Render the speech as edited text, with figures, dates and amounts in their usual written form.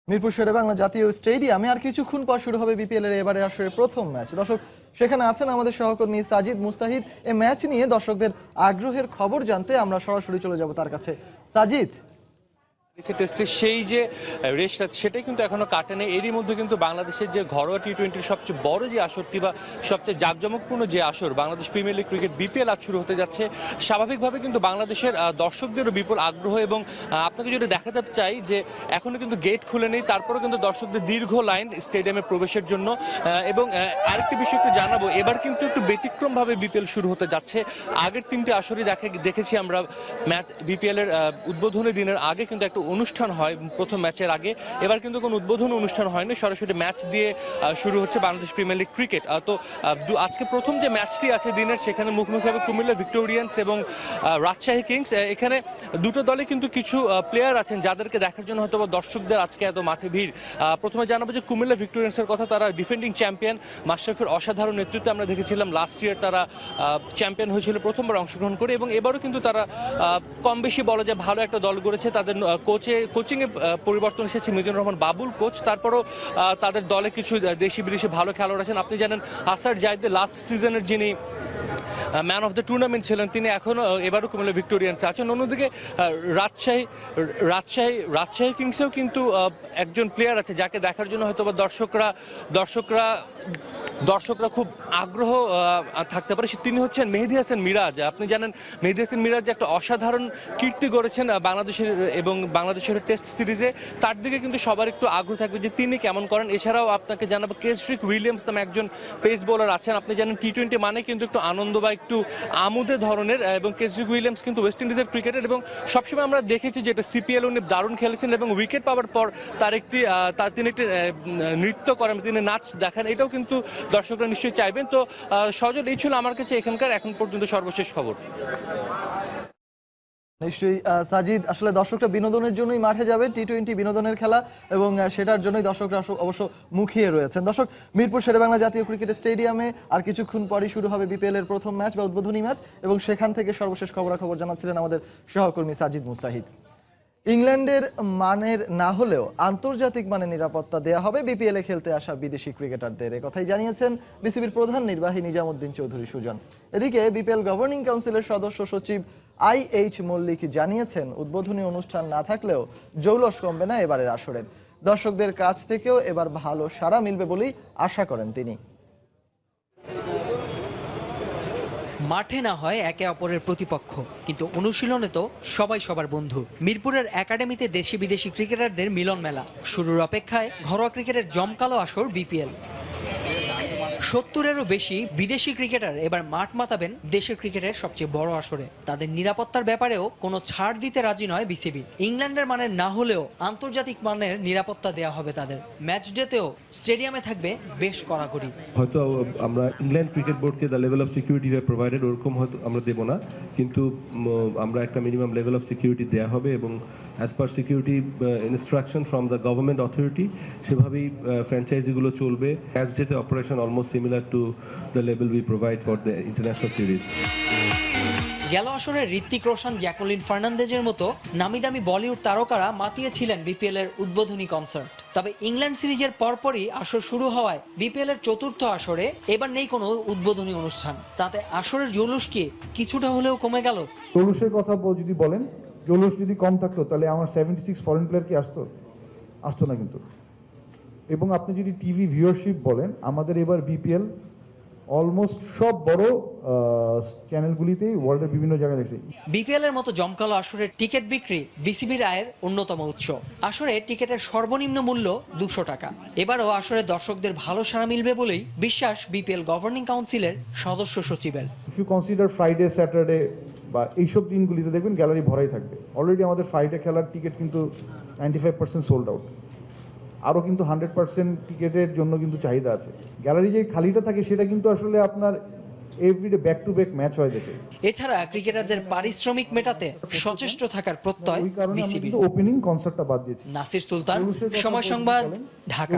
মিরপুর শেরেবাংলা জাতীয় স্টেডিয়ামে আর কিছুক্ষণ পর শুরু হবে বিপিএল এর এবারে আসরের প্রথম ম্যাচ। দর্শক, সেখানে আছেন আমাদের সহকর্মী সাজিদ মুস্তাহিদ। এই ম্যাচ নিয়ে দর্শকদের আগ্রহের খবর জানতে আমরা সরাসরি চলে যাব তার কাছে। সাজিদ, টেস্টের সেই যে রেসটা সেটাই কিন্তু এখনো কাটেনি। এরই মধ্যে কিন্তু বাংলাদেশের যে ঘরোয়া টি-20 সবচেয়ে বড় যে আসরটি বা সবচেয়ে জাঁকজমকপূর্ণ যে আসর Bangladesh premier league cricket BPL আজ শুরু হতে যাচ্ছে। স্বাভাবিকভাবে কিন্তু বাংলাদেশের দর্শকদেরও বিপুল আগ্রহ এবং আপনাকে যদি দেখাতে চাই যে এখনো কিন্তু গেট খুলে নেই, তারপরেও কিন্তু দর্শকদের দীর্ঘ লাইন স্টেডিয়ামে প্রবেশের জন্য। এবং আরেকটি বিষয় একটু জানাবো, এবার কিন্তু একটু ব্যতিক্রমভাবে বিপিএল শুরু হতে যাচ্ছে। আগের তিনটি আসরই দেখেছি আমরা ম্যাচ বিপিএল এর উদ্বোধনী দিনের আগে কিন্তু একটা অনুষ্ঠান হয় প্রথম ম্যাচের আগে। এবার কিন্তু কোনো উদ্বোধনী অনুষ্ঠান হয়নি, সরাসরি ম্যাচ দিয়ে শুরু হচ্ছে বাংলাদেশ প্রিমিয়ার লিগ ক্রিকেট। তো আজকে প্রথম যে ম্যাচটি আছে দিনের, সেখানে মুখোমুখি হবে কুমিল্লা ভিক্টোরিয়ান্স এবং রাজশাহী কিংস। এখানে দুটো দলে কিন্তু কিছু প্লেয়ার আছেন যাদেরকে দেখার জন্য হয়তো দর্শকদের আজকে এত মাঠে ভিড়। প্রথমে জানাবো যে কুমিল্লা ভিক্টোরিয়ান্সের কথা। তারা ডিফেন্ডিং চ্যাম্পিয়ন, মাশরাফির অসাধারণ নেতৃত্বে আমরা দেখেছিলাম লাস্ট ইয়ার তারা চ্যাম্পিয়ন হয়েছিল প্রথমবার অংশগ্রহণ করে, এবং এবারও কিন্তু তারা কম বেশি বলা যায় ভালো একটা দল গড়েছে। তাদের কোচিংয়ে পরিবর্তন এসেছে, মিজানুর রহমান বাবুল কোচ। তারপরও তাদের দলে কিছু দেশি বিদেশি ভালো খেলোয়াড় আছেন। আপনি জানেন আসার জাহিদ লাস্ট সিজনের যিনি ম্যান অফ দ্য টুর্নামেন্ট ছিলেন, তিনি এখনও এবারও কুমিল্লা ভিক্টোরিয়ান্সে আছেন। অন্যদিকে রাজশাহী কিংসেও কিন্তু একজন প্লেয়ার আছে যাকে দেখার জন্য হয়তো বা দর্শকরা খুব আগ্রহ থাকতে পারে। তিনি হচ্ছেন মেহেদী হাসান মিরাজ। আপনি জানেন মেহেদী হাসান মিরাজ একটা অসাধারণ কীর্তি গড়েছেন বাংলাদেশের টেস্ট সিরিজে। তার দিকে কিন্তু সবার একটু আগ্রহ থাকবে যে তিনি কেমন করেন। এছাড়াও আপনাকে জানাবো কেসরিক উইলিয়ামস নামে একজন পেস বোলার আছেন। আপনি জানেন টি-20 মানে কিন্তু একটু আনন্দ বা একটু আমোদে ধরনের, এবং কেসরিক উইলিয়ামস কিন্তু ওয়েস্ট ইন্ডিজের ক্রিকেটার, এবং সবসময় আমরা দেখেছি যে এটা সিপিএল উনি দারুণ খেলেছেন এবং উইকেট পাওয়ার পর তিনি একটি নৃত্য করেন, তিনি নাচ দেখান। এটাও কিন্তু দর্শকরা নিশ্চয়ই চাইবেন। তো সজল, এই ছিল আমার কাছে এখানকার এখন পর্যন্ত সর্বশেষ খবর। নিশ্চয়ই সাজিদ, আসলে দর্শকরা বিনোদনের জন্যই মাঠে যাবে, টি-20 বিনোদনের খেলা, এবং সেটার জন্যই দর্শকরা অবশ্য মুখিয়ে রয়েছেন। দর্শক, মিরপুর শেরেবাংলা জাতীয় ক্রিকেট স্টেডিয়ামে আর কিছুক্ষণ পরই শুরু হবে বিপিএল এর প্রথম ম্যাচ বা উদ্বোধনী ম্যাচ, এবং সেখান থেকে সর্বশেষ খবরাখবর জানাচ্ছিলেন আমাদের সহকর্মী সাজিদ মুস্তাহিদ। ইংল্যান্ডের মানের না হলেও আন্তর্জাতিক মানের নিরাপত্তা দেয়া হবে বিপিএল এ খেলতে আসা বিদেশি ক্রিকেটারদের, কথাই জানিয়েছেন বিসিবির প্রধান নির্বাহী নিজামুদ্দিন চৌধুরী সুজন। এদিকে বিপিএল গভর্নিং কাউন্সিলের সদস্য সচিব IH মল্লিক জানিয়েছেন, উদ্বোধনী অনুষ্ঠান না থাকলেও জৌলস কমবে না এবারের আসরের। দর্শকদের কাছ থেকেও এবার ভালো সাড়া মিলবে বলেই আশা করেন তিনি। মাঠে না হয় একে অপরের প্রতিপক্ষ, কিন্তু অনুশীলনে তো সবাই সবার বন্ধু। মিরপুরের একাডেমিতে দেশি বিদেশি ক্রিকেটারদের মিলন মেলা শুরুর অপেক্ষায় ঘরোয়া ক্রিকেটের জমকালো আসর বিপিএল। 70-এরও বেশি বিদেশি ক্রিকেটার এবার মাঠ মাতাবেন দেশের ক্রিকেটের সবচেয়ে বড় আসরে। তাদের নিরাপত্তার ব্যাপারেও কোনো ছাড় দিতে রাজি নয় বিসিবি। ইংল্যান্ডের মানের না হলেও আন্তর্জাতিক মানের নিরাপত্তা দেওয়া হবে তাদের। ম্যাচ ডেতেও স্টেডিয়ামে থাকবে বেশ কড়াকড়ি। হয়তো আমরা ইংল্যান্ড ক্রিকেট বোর্ডকে the level of security provided ওরকম হয়তো আমরা দেবো না, কিন্তু আমরা একটা মিনিমাম লেভেল অফ সিকিউরিটি দেওয়া হবে, এবং as per security instruction from the government authority সেভাবেই ফ্র্যাঞ্চাইজিগুলো চলবে। ম্যাচ ডেতে operation almost similar to the level we provide for the international series. গেল আসরে ঋত্বিক রোশন, জ্যাকুলিন ফার্নান্দেজের মতো নামি দামি বলিউড তারকারা মাতিয়েছিলেন বিপিএল এর উদ্বোধনী কনসার্ট। তবে ইংল্যান্ড সিরিজের পরপরই আসর শুরু হওয়ায় বিপিএল এর চতুর্থ আসরে এবার নেই কোনো উদ্বোধনী অনুষ্ঠান। তাতে আসরের জৌলুস কি কিছুটা হলেও কমে গেল? জৌলুসের কথা যদি বলেন, জৌলুস যদি কম থাকতো তাহলে আমার 76 ফরেন প্লেয়ার কি আসতো না কিন্তু। এবং আপনি যদি টিভি ভিউয়ারশিপ বলেন, আমাদের এবার বিপিএল অলমোস্ট সব বড় চ্যানেলগুলিতেই ওয়ার্ল্ডের বিভিন্ন জায়গায় দেখছি। বিপিএল এর মতো জমকালো আসরের টিকিট বিক্রি বিসিবির আয়ের অন্যতম উৎস। আসরে টিকিটের সর্বনিম্ন মূল্য 200 টাকা। এবারও আসরে দর্শকদের ভালো সাড়া মিলবে বলেই বিশ্বাস বিপিএল গভর্নিং কাউন্সিলের সদস্য সচিবের। If you consider Friday, Saturday বা এইসব দিনগুলিতে দেখবেন গ্যালারি ভরাই থাকবে। অলরেডি আমাদের ফ্রাইডে খেলার টিকিট কিন্তু 95% সোল্ড আউট। আরও কিন্তু 100% টিকিটের জন্য কিন্তু চাহিদা আছে। গ্যালারি যে খালিটা থাকে সেটা কিন্তু আসলে আপনার everyday back to back match হয় দেখে। এছাড়া ক্রিকেটারদের পারিশ্রমিক মেটাতে সচেষ্ট থাকার প্রত্যয় বিসিবি। ওপেনিং কনসার্টটা বাদ দিয়েছি। নাসির সুলতান, সময় সংবাদ, ঢাকা।